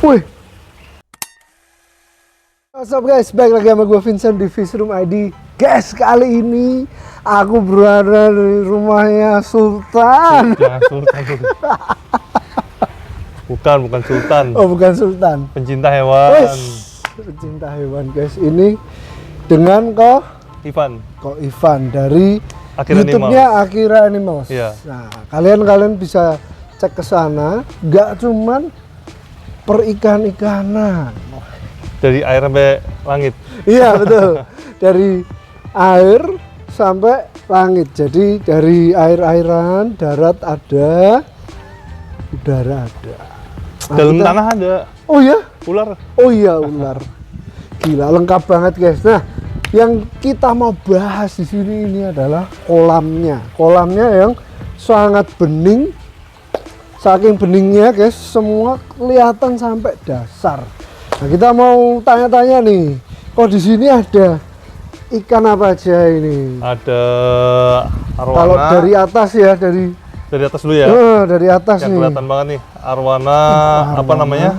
Wih. What's up guys, balik lagi sama gue Vincent di Fishroom ID. Guys, kali ini aku berada di rumahnya Sultan. Jangan Sultan. Bukan Sultan. Oh, bukan Sultan. Pencinta hewan. Pencinta hewan guys. Ini dengan Ko Ivan dari Akira YouTube-nya Akira Animals. Iya. Nah, kalian bisa cek ke sana. Gak cuman perikan-ikanan. Dari air sampai langit. Iya betul. Dari air sampai langit. Jadi dari air-airan, darat ada, udara ada. Nah, Dalam tanah ada. Oh ya? Ular. Oh iya ular. Gila lengkap banget guys. Nah, yang kita mau bahas di sini ini adalah kolamnya. Kolamnya yang sangat bening. Saking beningnya guys, semua kelihatan sampai dasar. Nah, kita mau tanya-tanya nih, kok di sini ada ikan apa aja ini? Ada arwana. Kalau dari atas ya, dari atas dulu ya. Dari atas yang nih. kelihatan banget nih, arwana. Apa namanya?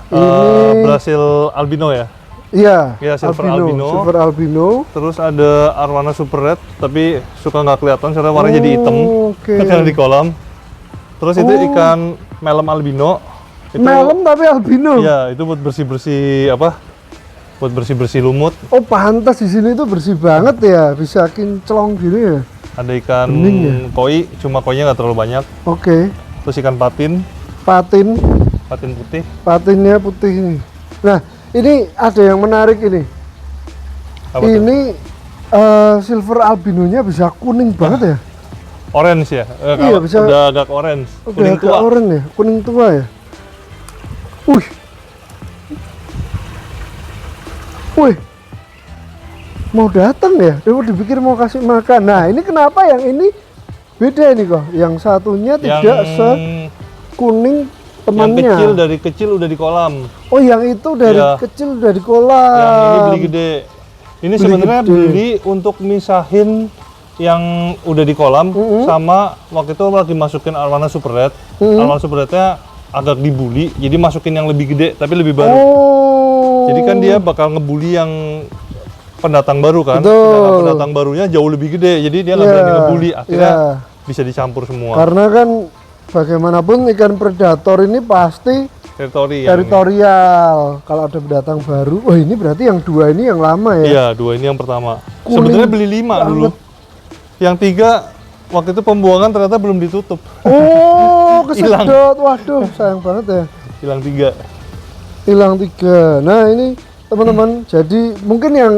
Ini Brasil albino ya. Iya, Ya, silver albino. Silver albino. Terus ada arwana super red, tapi suka nggak kelihatan soalnya warnanya jadi hitam. Oke. Karena di kolam. Terus itu ikan melem albino. Itu, Melem tapi albino. iya, itu buat bersih-bersih apa? Buat bersih-bersih lumut. Oh, pantas di sini tuh bersih banget ya, bisa kinclong gini ya. Ada ikan Bening ya? koi, cuma koinya nggak terlalu banyak. Oke. Terus ikan patin Patin, putih. patinnya putih ini. Nah, ini ada yang menarik ini. Apa tuh? Ini silver albinonya bisa kuning banget ya? Orange ya? Iya, bisa. Udah agak orange. Udah Kuning agak tua. oranye ya, kuning tua ya. Wih, wih, mau datang ya? Dia dipikir mau kasih makan. Nah, ini kenapa yang ini beda ini kok? Yang satunya tidak sekuning temannya. Yang kecil dari kecil udah di kolam. Oh, yang itu dari Iya. kecil udah di kolam. Yang ini beli gede. Ini Beli sebenarnya gede. beli untuk misahin yang udah di kolam sama waktu itu lagi masukin arwana super red. Arwana super rednya agak dibully, jadi masukin yang lebih gede tapi lebih baru. Oh. Jadi kan dia bakal ngebully yang pendatang baru kan. Betul. Sedangkan pendatang barunya jauh lebih gede, jadi dia nggak Iya, berani ngebully. Akhirnya iya. bisa dicampur semua. Karena kan bagaimanapun ikan predator ini pasti Teritori. yang- teritorial. Kalau ada pendatang baru, oh ini berarti yang dua ini yang lama ya? Iya, dua ini yang pertama. Kuning Sebenarnya beli 5 dulu. Yang 3 waktu itu pembuangan ternyata belum ditutup. Oh, Hilang. kesedot. Waduh, sayang banget ya. Hilang 3. Hilang 3. Nah, ini teman-teman, jadi mungkin yang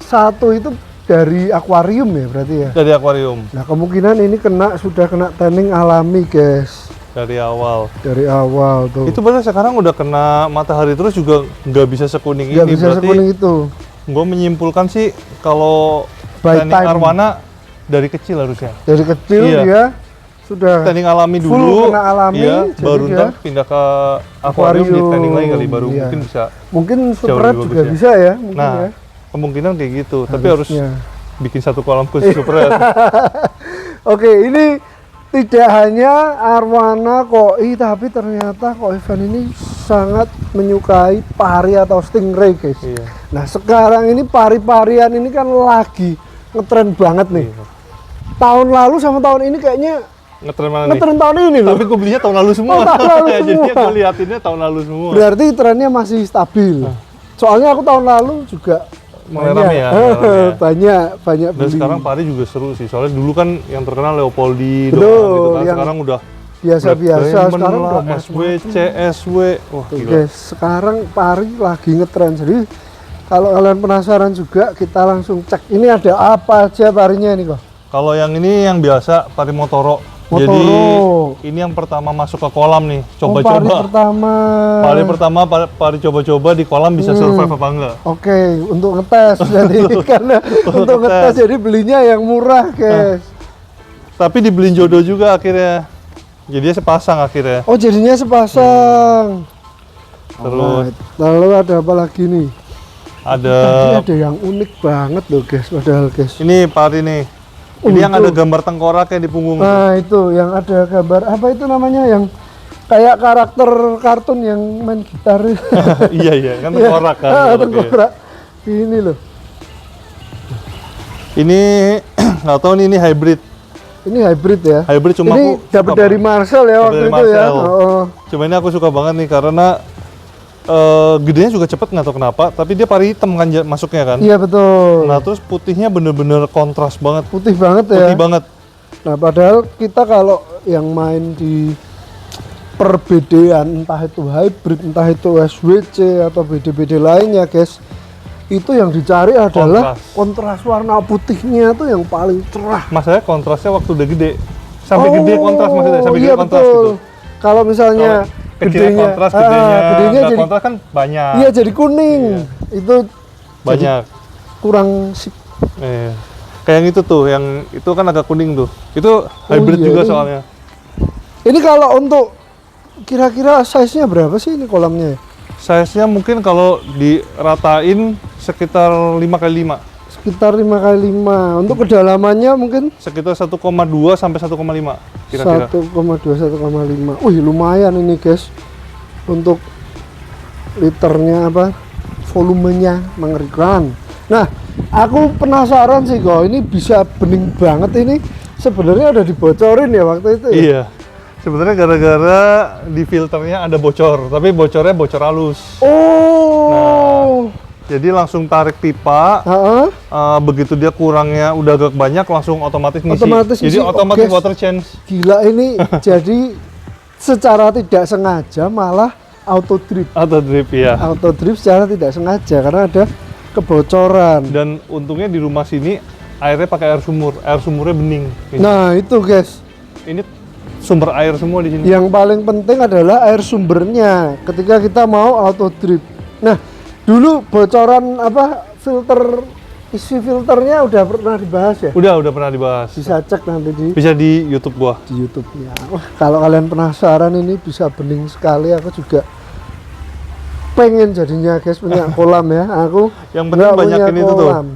satu itu dari akuarium ya berarti ya. Dari akuarium Nah, kemungkinan ini sudah kena tanning alami, guys. dari awal. Dari awal tuh. Itu berarti sekarang udah kena matahari terus juga nggak bisa sekuning Nggak ini. bisa Berarti sekuning itu. gue menyimpulkan sih kalau By tanning time. arwana dari kecil harusnya. Dari kecil Iya. dia sudah Tanning alami full dulu, kena alami, iya, jadi baru dia ntar pindah ke akuarium di tanning lagi kali baru iya. mungkin bisa. Mungkin Jauh super lebih juga bagus ya. bisa ya, mungkin Nah, ya. kemungkinan kayak gitu. Tapi harus Harusnya. bikin satu kolam khusus super red. Oke, ini tidak hanya arwana koi, tapi ternyata koi Ivan ini sangat menyukai pari atau stingray, guys. Iya. Nah, sekarang ini pari-parian ini kan lagi ngetren banget nih. Iya. Tahun lalu sama tahun ini kayaknya Ngetren mana nih? ngetren tahun ini loh. Tapi gue belinya tahun lalu semua. Oh, tahun lalu Jadi semua. gue liatinnya tahun lalu semua. Berarti trennya masih stabil. Soalnya aku tahun lalu juga Mulai rame ya, mulai rame ya. banyak Dan beli. sekarang pari juga seru sih. Soalnya dulu kan yang terkenal Leopoldi Betul, doang gitu kan. yang Sekarang udah biasa-biasa, Black Diamond sekarang lah, udah SWC, SW. Wah, Tuh, gila. guys, sekarang pari lagi ngetren. Jadi kalau kalian penasaran juga, kita langsung cek. Ini ada apa aja parinya ini kok? Kalau yang ini yang biasa pari Motoro. Motoro. Jadi ini yang pertama masuk ke kolam nih, Pari coba-coba. pertama. Pari pertama, pari coba-coba di kolam bisa survive apa enggak? Oke, untuk ngetes jadi karena untuk ngetes jadi belinya yang murah, guys. Tapi dibeliin jodoh juga akhirnya. Jadinya sepasang akhirnya. Oh, jadinya sepasang. Terus Lalu ada apa lagi nih? ada Tadi ada yang unik banget loh, guys. Padahal, guys. ini pari nih. Ini yang itu. ada gambar tengkoraknya di punggung. Nah, itu yang ada gambar apa itu namanya yang kayak karakter kartun yang main gitar. Iya, kan tengkorak kan. Ah, tengkorak, iya. tengkorak. Ini loh. Ini nggak tahu nih, ini hybrid. Ini hybrid ya. Hybrid cuma ini aku dapat suka dari banget. Marcel ya Dapat waktu dari itu ya. Marcel. Oh. Cuma ini aku suka banget nih karena gedenya juga cepet, nggak tahu kenapa, tapi dia pari hitam kan masuknya kan. Iya betul. Nah terus putihnya bener-bener kontras banget. Putih banget ya. Putih banget. Nah padahal kita kalau yang main di perbedaan entah itu hybrid, entah itu SWC atau BD-BD lainnya guys, itu yang dicari adalah kontras warna putihnya tuh yang paling cerah. Masalahnya kontrasnya waktu udah gede, sampai gede kontras maksudnya, sampai iya gede kontras betul. gitu. Kalau misalnya Kalau kecilnya kontras, gedenya gedenya nggak jadi kontras kan banyak. iya jadi kuning. Itu Banyak. kurang sip. Kayak yang itu tuh, yang itu kan agak kuning tuh. Itu hybrid iya, juga ini. soalnya. Ini kalau untuk kira-kira size-nya berapa sih ini kolamnya? Size-nya mungkin kalau diratain sekitar 5x5. Sekitar 5x5. Untuk kedalamannya mungkin Sekitar 1,2 sampai 1,5 kira-kira. 1,2 1,5. Wih, lumayan ini, guys. Untuk liternya apa? Volumenya mengerikan. Nah, aku penasaran sih kok ini bisa bening banget ini. Sebenarnya udah dibocorin ya waktu itu ya? Iya. Sebenarnya gara-gara di filternya ada bocor, tapi bocornya bocor halus. Oh. Jadi langsung tarik pipa. Heeh. Begitu dia kurangnya udah agak banyak, langsung otomatis ngisi. Otomatis Jadi ngisi. otomatis Oke. water change. Gila ini jadi secara tidak sengaja malah auto drip. Atau drip ya. Auto drip secara tidak sengaja karena ada kebocoran. Dan untungnya di rumah sini airnya pakai air sumur. Air sumurnya bening. Nih. Nah, itu guys. Ini sumber air semua di sini. Yang paling penting adalah air sumbernya ketika kita mau auto drip. Nah, dulu bocoran apa isi filternya udah pernah dibahas ya? Udah pernah dibahas. Bisa cek nanti Bisa di YouTube gua. di YouTube-nya. Wah, kalau kalian penasaran ini bisa bening sekali. Aku juga pengen jadinya guys punya kolam ya. Aku Yang penting nggak punya banyakin itu tuh. kolam.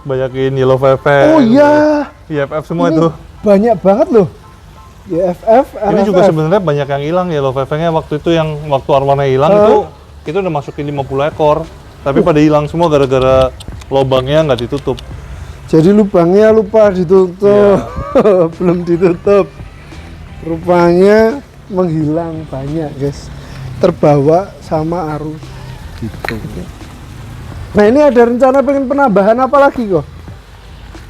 Banyakin yellow fever. Oh iya. YFF semua Ini itu. banyak banget loh. YFF, Ini RFF. juga sebenarnya banyak yang hilang yellow fevernya waktu itu, yang waktu arwana hilang itu kita udah masukin 50 ekor. Tapi pada hilang semua gara-gara lubangnya nggak ditutup. Jadi lubangnya lupa ditutup. Belum ditutup. Rupanya menghilang banyak guys. Terbawa sama arus gitu. Nah ini ada rencana pengen penambahan apa lagi kok?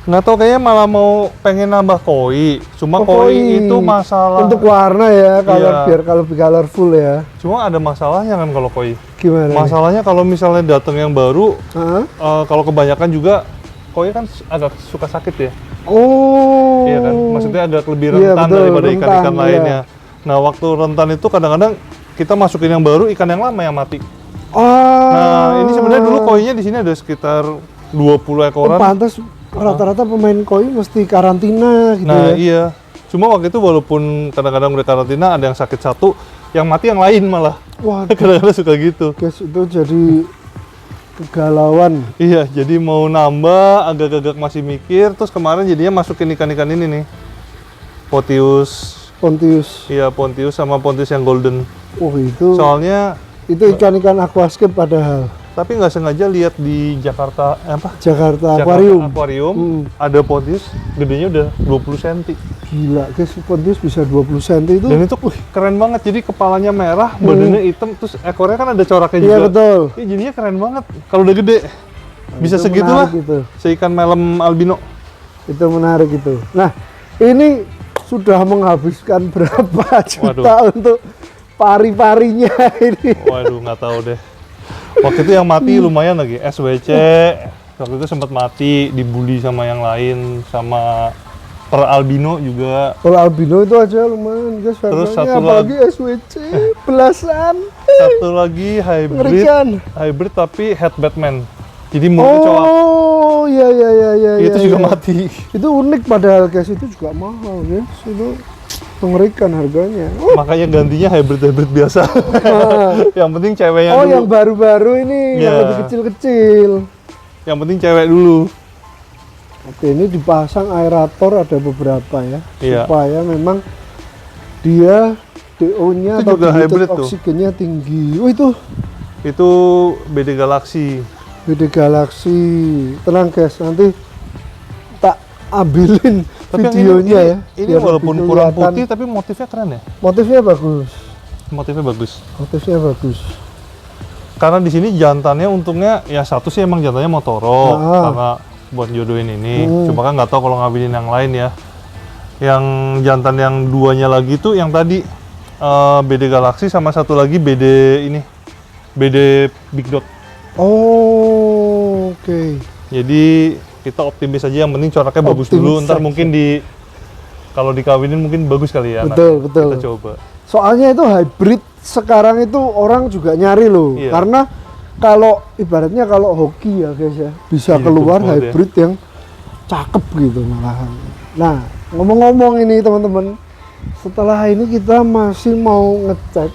Nggak tahu, kayaknya malah mau pengen nambah koi. Cuma Oh, koi itu masalah. untuk warna ya, color Iya. biar kalau colorful ya. Cuma ada masalahnya kan kalau koi. Gimana? nih? Masalahnya kalau misalnya datang yang baru, Hah? kalau kebanyakan juga koi kan agak suka sakit ya. Oh. Iya kan? Maksudnya agak lebih Iya, rentan betul, daripada rentan, ikan-ikan iya. lainnya. Nah, waktu rentan itu kadang-kadang kita masukin yang baru, ikan yang lama yang mati. Nah, ini sebenarnya dulu koinya di sini ada sekitar 20 ekoran. Pantas rata-rata pemain koi mesti karantina gitu Nah, ya. iya. Cuma waktu itu walaupun kadang-kadang udah karantina, ada yang sakit satu, yang mati yang lain malah. Wah, Kadang-kadang suka gitu. guys itu jadi kegalauan. Iya, jadi mau nambah, agak-agak masih mikir. Terus kemarin jadinya masukin ikan-ikan ini nih. Pontius. Pontius. Iya, Pontius sama Pontius yang golden. Oh itu. Soalnya, Itu ikan-ikan aquascape padahal. tapi nggak sengaja lihat di Jakarta, Jakarta Jakarta Aquarium. ada Pontius, gedenya udah 20 cm. Gila guys, Pontius bisa 20 cm itu. Dan itu keren banget, jadi kepalanya merah, badannya hitam, terus ekornya kan ada coraknya Iya juga. betul. Iya, jadinya keren banget. Kalau udah gede, bisa Itu segitulah. menarik Itu. Seikan melem albino. Itu menarik itu. Nah, ini sudah menghabiskan berapa juta untuk pari-parinya ini? Waduh, nggak tahu deh. Waktu itu yang mati lumayan lagi, SWC. Waktu itu sempat mati, dibully sama yang lain, sama per albino juga. Kalau albino itu aja lumayan guys. Terus harganya, satu apalagi SWC belasan. Satu lagi hybrid, Ngerikan. hybrid tapi head Batman. Jadi mulutnya cowok. Oh, iya iya iya iya. Itu iya, juga iya. mati. Itu unik padahal guys, itu juga mahal guys. Itu mengerikan harganya. Makanya gantinya hybrid biasa. Yang penting ceweknya Oh, dulu. yang baru-baru ini yang Iya. lebih kecil-kecil. Yang penting cewek dulu. Oke, ini dipasang aerator ada beberapa ya, Iya. supaya memang dia DO-nya Itu atau juga hybrid tuh. oksigennya tinggi. Oh itu Itu BD Galaxy. BD Galaxy. Tenang guys, nanti tak ambilin Tapi yang videonya ya. Ini biar walaupun lebih kurang kelihatan. putih tapi motifnya keren ya. Motifnya bagus. Motifnya bagus. Motifnya bagus. Karena di sini jantannya untungnya ya satu sih emang jantannya Motoro karena buat jodohin ini. Cuma kan nggak tahu kalau ngambilin yang lain ya. Yang jantan yang duanya lagi tuh yang tadi BD Galaxy sama satu lagi BD ini BD Big Dot. Oh, oke. Jadi kita optimis aja, yang penting coraknya bagus dulu. Optimis Ntar saja. mungkin kalau dikawinin mungkin bagus kali ya. Betul, Nah, betul. Kita coba. Soalnya itu hybrid sekarang itu orang juga nyari loh. Iya. Karena kalau ibaratnya kalau hoki ya guys ya, bisa Iya, keluar bagus banget ya. hybrid yang cakep gitu malahan. Nah, ngomong-ngomong ini teman-teman, setelah ini kita masih mau ngecek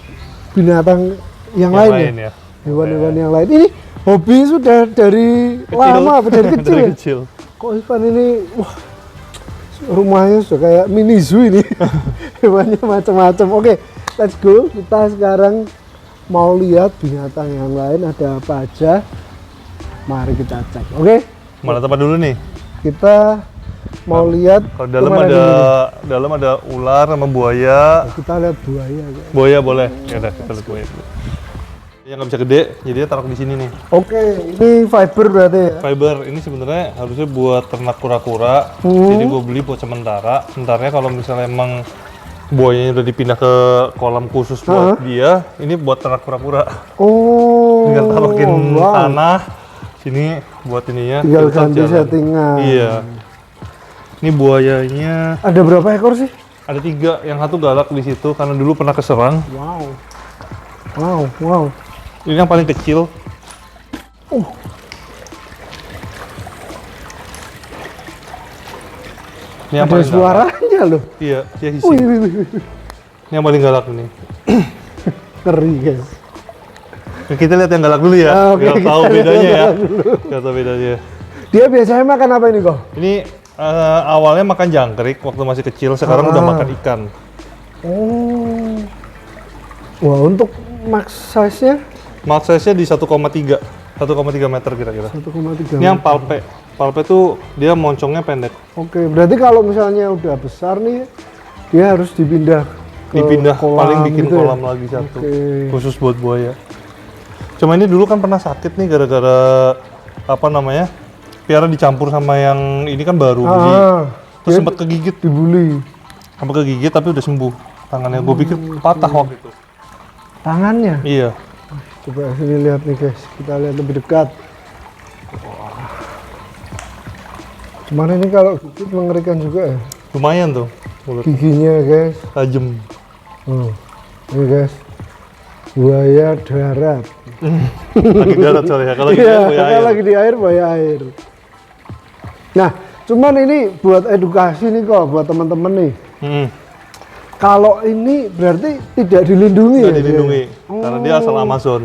binatang yang lain ya. Hewan-hewan yang lain. Ini hobi sudah dari lama apa dari kecil Dari ya? kecil. Kok Ivan ini wah rumahnya sudah kayak mini zoo ini. Hewannya macam-macam. Oke, let's go. Kita sekarang mau lihat binatang yang lain ada apa aja. Mari kita cek. Oke, Mana tempat dulu nih? kita mau lihat Kalau dalam kemana ada dulu nih? ular sama buaya. Kita lihat buaya guys. Buaya boleh. Ya udah kita lihat buaya dulu. Yang nggak bisa gede, jadi dia taruh di sini nih. Oke, ini fiber berarti ya. Fiber ini sebenarnya harusnya buat ternak kura-kura. Jadi gue beli buat sementara. Sementaranya kalau misalnya emang buayanya udah dipindah ke kolam khusus buat dia, ini buat ternak kura-kura. Oh, Tinggal taruhin wow. tanah. Sini buat ininya. Tinggal filter ganti jalan. settingan. Iya. Ini buayanya Ada berapa ekor sih? ada 3, yang satu galak di situ karena dulu pernah keserang. Wow. Wow, wow. Ini yang paling kecil. Ini yang Ada paling galak. suaranya loh. Iya, dia Wih, hissing. wih, wih, wih. Ini yang paling galak ini. Ngeri guys. Nah, kita lihat yang galak dulu ya, Oke, biar kita tahu lihat bedanya yang ya. galak dulu. Biar tahu bedanya. Dia biasanya makan apa ini kok? Ini awalnya makan jangkrik waktu masih kecil, sekarang udah makan ikan. Oh. Wah, untuk max size-nya Max size-nya di 1,3 meter kira-kira. 1,3. Ini yang palpe. Palpe tuh dia moncongnya pendek. Oke, berarti kalau misalnya udah besar nih, dia harus dipindah ke Dipindah kolam paling bikin gitu ya? kolam lagi satu. Oke. Khusus buat buaya. Cuma ini dulu kan pernah sakit nih gara-gara apa namanya? Piara dicampur sama yang ini kan baru beli. Terus dia sempat kegigit. dibully. Sampai kegigit tapi udah sembuh tangannya. Gue pikir patah waktu itu. Tangannya. Iya. Coba sini lihat nih guys, kita lihat lebih dekat. Wah. Cuman ini kalau gigit mengerikan juga ya. Lumayan tuh mulut Giginya guys. tajam. Ini guys. Buaya darat. Lagi darat soalnya. Kalau gitu Iya, buaya kalau air. lagi di air buaya air. Nah, cuman ini buat edukasi nih kok buat teman-teman nih. Kalau ini berarti tidak dilindungi Nggak ya? dilindungi dia? karena dia asal Amazon.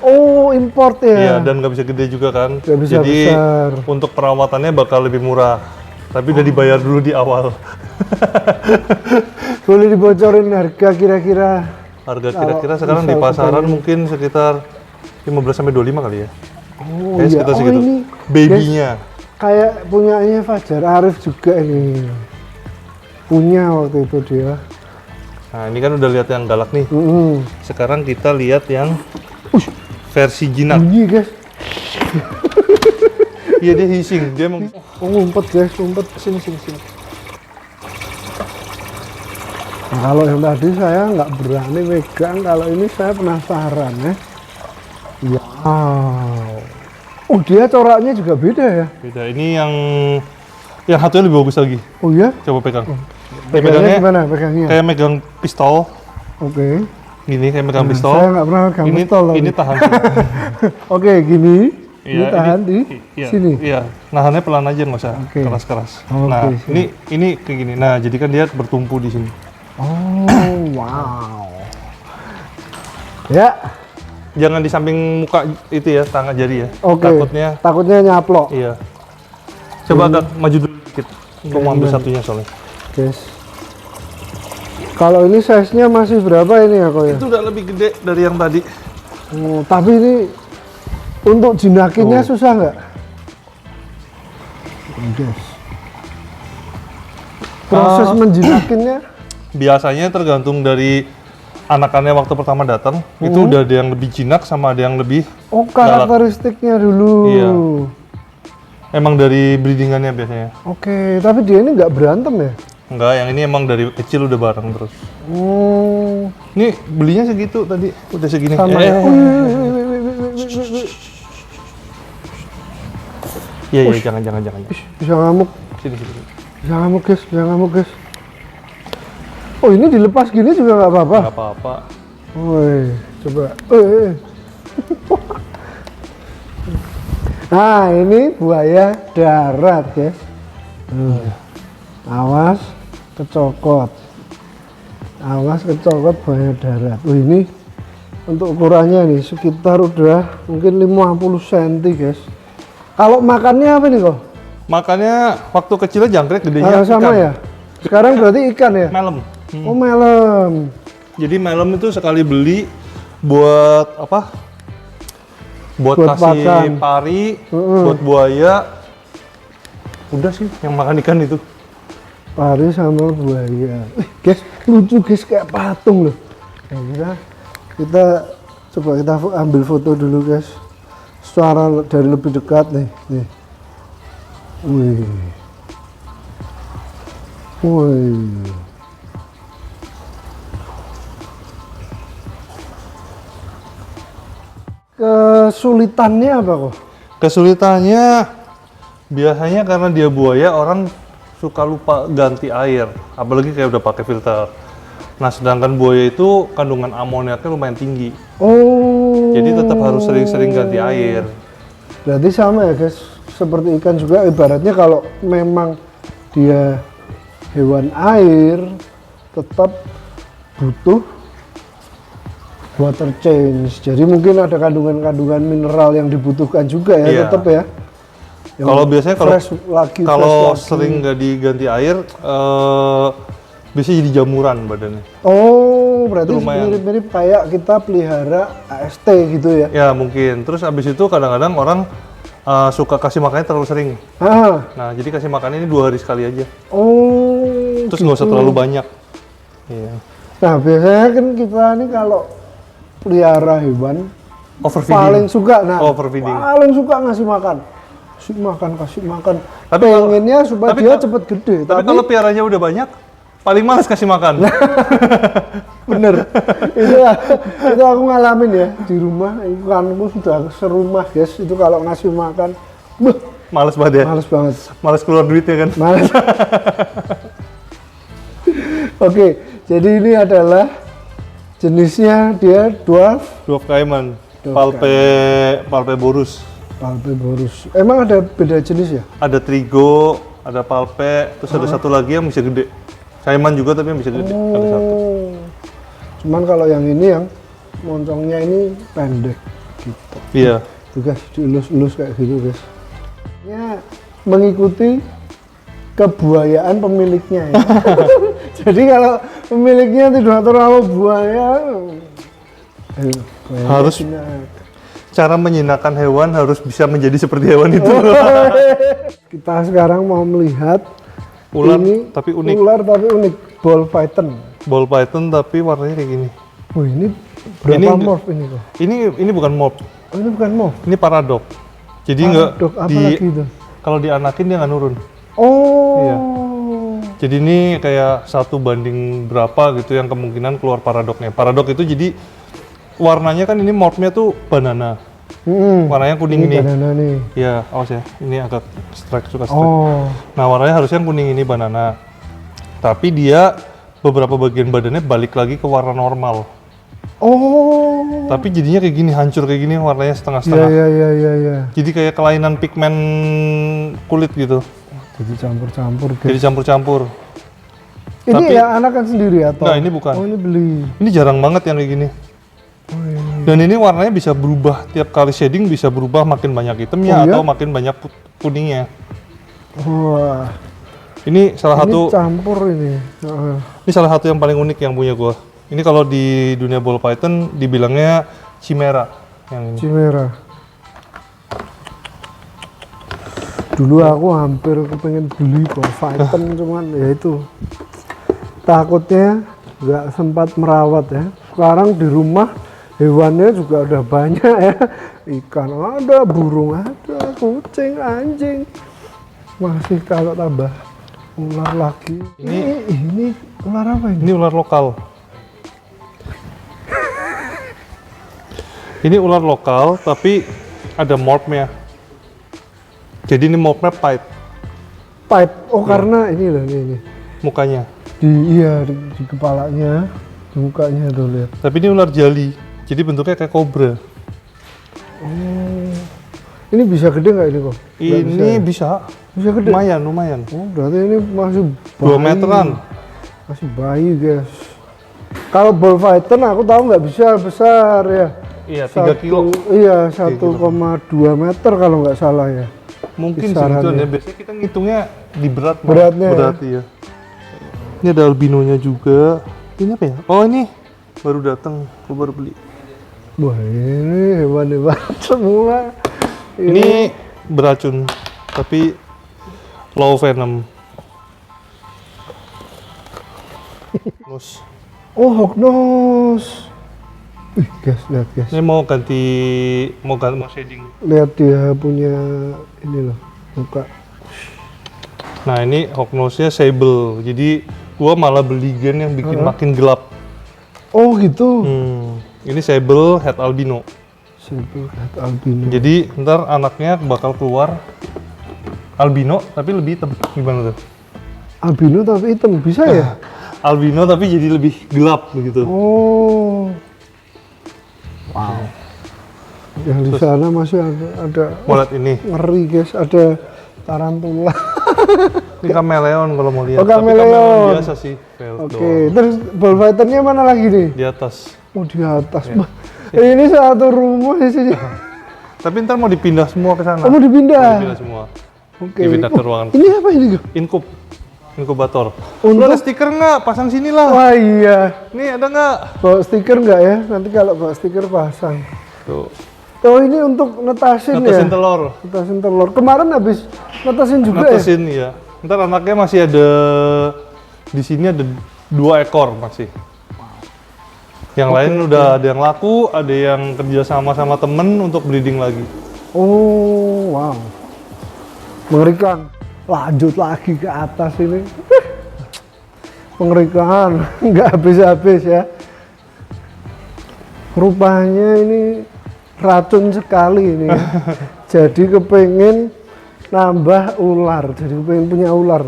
Oh, import ya? Iya, dan nggak bisa gede juga kan. Nggak bisa Jadi besar. untuk perawatannya bakal lebih murah. Tapi udah dibayar dulu di awal. Boleh dibocorin harga kira-kira? Harga kira-kira sekarang di misal pasaran kebanyakan. mungkin sekitar 15 sampai 25 kali ya. Oh Kayaknya iya, sekitar segitu. ini Baby-nya. kayak punyanya Fajar Arif juga ini. Punya waktu itu dia. Nah, ini kan udah lihat yang galak nih. Sekarang kita lihat yang versi jinak. Bunyi guys. Iya, dia hissing. Dia emang Oh, ngumpet guys, ngumpet. sini. Nah, kalau yang tadi saya nggak berani megang, kalau ini saya penasaran ya. Wow. Oh, dia coraknya juga beda ya? beda. Ini yang satunya lebih bagus lagi. Oh iya? Coba pegang. Pegangnya gimana pegangnya? Kayak megang pistol. Oke. Gini kayak megang pistol. Saya nggak pernah megang ini pistol ini tapi. tahan. Oke, gini. Ini Iya, tahan di iya, sini. Iya, nahannya pelan aja nggak usah Oke. keras-keras. Oke, Nah, siap. ini kayak gini. Nah, jadi kan dia bertumpu di sini. Oh, wow. Ya, Jangan di samping muka itu ya, tangan jari ya. oke. Takutnya nyaplok. iya. Coba agak maju dulu dikit. Untuk Oke, mau ambil gimana? satunya soalnya. Guys. Kalau ini size-nya masih berapa ini ya kok ya? Itu udah lebih gede dari yang tadi. Oh, tapi ini untuk jinakinnya susah nggak? Guys. Proses menjinakinnya? Biasanya tergantung dari anakannya waktu pertama datang. Itu udah ada yang lebih jinak sama ada yang lebih Oh, karakteristiknya dulu. Iya. Emang dari breedingannya biasanya. Oke, tapi dia ini nggak berantem ya? Enggak, yang ini emang dari kecil udah bareng terus. Oh, Ini belinya segitu tadi, udah segini. sama ya. Iya, jangan. Bisa ngamuk, Sini. bisa ngamuk guys, bisa ngamuk guys. Oh, ini dilepas gini juga nggak apa-apa? Nggak apa-apa. Woi, coba. Nah, ini buaya darat guys. Awas kecokot. Awas kecokot buaya darat. Ini untuk ukurannya nih sekitar udah mungkin 50 cm guys. Kalau makannya apa nih kok? Makannya waktu kecilnya jangkrik, gedenya Sama ikan. ya? Sekarang berarti ikan ya? Melem. Oh, melem. Jadi melem itu sekali beli buat apa? Buat kasih pakan. pari, buat buaya. Udah sih yang makan ikan itu. Pari sama buaya. Guys, lucu guys, kayak patung loh. Nah, kita coba kita ambil foto dulu guys. Secara dari lebih dekat nih. Wih. Kesulitannya apa kok? Kesulitannya biasanya karena dia buaya, orang suka lupa ganti air, apalagi kayak udah pakai filter. Nah, sedangkan buaya itu kandungan amoniaknya lumayan tinggi. Oh. Jadi tetap harus sering-sering ganti air. Berarti sama ya guys, seperti ikan juga ibaratnya kalau memang dia hewan air tetap butuh water change. Jadi mungkin ada kandungan-kandungan mineral yang dibutuhkan juga ya, Iya. tetap ya. Yang Kalau biasanya fresh lagi. sering nggak diganti air, biasanya jadi jamuran badannya. Oh, berarti Itu lumayan. mirip-mirip kayak kita pelihara AST gitu ya. Ya mungkin. Terus abis itu kadang-kadang orang suka kasih makannya terlalu sering. Ah. Nah, jadi kasih makannya ini 2 hari sekali aja. Oh. Terus nggak usah terlalu banyak. Iya. Nah, biasanya kan kita ini kalau pelihara hewan Overfeeding. paling suka Overfeeding. paling suka ngasih makan, kasih makan. Tapi kalau- Pengennya supaya tapi dia kalau- cepet gede. Tapi kalau piaranya udah banyak, paling males kasih makan. bener, itu aku ngalamin ya di rumah. Ikanku sudah serumah guys. Itu kalau ngasih makan, Males banget ya. males banget, Males keluar duitnya kan. males. Oke, jadi ini adalah jenisnya dia dwarf Dwarf Cayman, Dwarf Palpeborus. Palpeborus. Emang ada beda jenis ya? Ada Trigo, ada Palpe, terus ada satu lagi yang bisa gede. Cayman juga tapi yang bisa gede. Ada satu. Oh. Cuman kalau yang ini yang moncongnya ini pendek gitu. Iya. Tuh guys, dielus-elus kayak gitu guys. Ya, mengikuti kebuayaan pemiliknya ya. Jadi kalau pemiliknya tidak terlalu buaya, buayanya Harus- jinak. Cara menjinakkan hewan harus bisa menjadi seperti hewan itu. Kita sekarang mau melihat Ular ini tapi unik. ular tapi unik, ball python. Ball python tapi warnanya kayak gini. Oh, ini berapa Ini- morph ini kok? Ini bukan morph, Oh, ini bukan morph. ini paradok. Jadi nggak Paradok, apa di lagi itu? kalau dianakin dia nggak nurun. Oh. Iya. Jadi ini kayak 1 banding berapa gitu yang kemungkinan keluar paradoknya. Paradok itu jadi warnanya kan ini morphnya tuh banana. Warnanya kuning ini. Banana nih. Ya, awas ya. Ini agak suka strike. Oh. Nah, warnanya harusnya kuning ini banana. Tapi dia beberapa bagian badannya balik lagi ke warna normal. Oh. Tapi jadinya kayak gini, hancur kayak gini warnanya Iya, setengah-setengah. iya. Jadi kayak kelainan pigmen kulit gitu. Jadi campur-campur Jadi guys. campur-campur. Ini tapi- ya anakan sendiri atau? Nah, ini bukan. Oh, ini beli. Ini jarang banget yang kayak gini. Oh, iya. Dan ini warnanya bisa berubah tiap kali shading, bisa berubah makin banyak hitamnya Oh, iya? atau makin banyak kuningnya. Wah. Ini salah satu campur ini. Ini salah satu yang paling unik yang punya gua. Ini kalau di dunia ball python dibilangnya chimera yang ini. Chimera. Dulu aku hampir kepengen beli ball python cuman ya itu takutnya nggak sempat merawat ya. Sekarang di rumah hewannya juga udah banyak ya. Ikan ada, burung ada, kucing, anjing. Masih kalau tambah ular lagi. Ini ular apa ini? Ini ular lokal. Ini ular lokal tapi ada morphnya. Jadi ini morphnya pipe Pipe. Oh karena ini loh ini. mukanya. Di kepalanya, di mukanya tuh lihat. Tapi ini ular jali. Jadi bentuknya kayak kobra. Oh. Ini bisa gede nggak ini kok? Ini bisa. Bisa gede. Lumayan. Oh, berarti ini masih 2 meteran. Masih bayi, guys. Kalau ball python aku tahu nggak bisa besar ya. Iya, 3 kilo. Iya, 1,2 meter kalau nggak salah ya. Mungkin Kisarannya. segituan ya. Biasanya kita ngitungnya di berat. Beratnya ya? Berat ya. Ini ada albinonya juga. Ini apa ya? Oh ini baru datang, aku baru beli. Wah, ini hewan-hewan semua. Ini beracun, tapi low venom. Nose. Oh, hognose. Ih, guys, lihat guys. Ini mau shading. Lihat dia punya ini loh, muka. Nah ini hognose-nya sable, jadi gua malah beli gen yang bikin makin gelap. Oh gitu. Ini sable head albino. Sable head albino. Jadi ntar anaknya bakal keluar albino tapi lebih hitam. Gimana tuh? Albino tapi hitam bisa ya? Albino tapi jadi lebih gelap begitu. Oh. Wow. Yang di sana masih ada Mau lihat ini. ngeri guys, ada tarantula. Ini kameleon kalau mau lihat. Oh, kameleon. Tapi kameleon biasa sih. Oke, terus ball python-nya mana lagi nih? Di atas. Oh, di atas. Ini satu rumah isinya. Tapi ntar mau dipindah semua ke sana. Oh, mau dipindah? Dipindah semua. Oke. Dipindah ke ruangan. Ini apa ini? Inkubator. Untuk- Lu ada stiker nggak? Pasang sini lah. Wah iya. Nih ada nggak? Bawa stiker nggak ya? Nanti kalau bawa stiker pasang. Tuh. Oh ini untuk netasin Netesin ya? telur. Netasin telur. Kemarin habis netasin juga ya? Netesin ya. Ntar anaknya masih ada di sini ada 2 ekor masih. Yang lain udah ada yang laku, ada yang kerja sama temen untuk breeding lagi. Oh wow. Mengerikan. Lanjut lagi ke atas ini. Mengerikan. Nggak habis-habis ya. Rupanya ini racun sekali ini ya. Jadi kepengen nambah ular, jadi kepengen punya ular.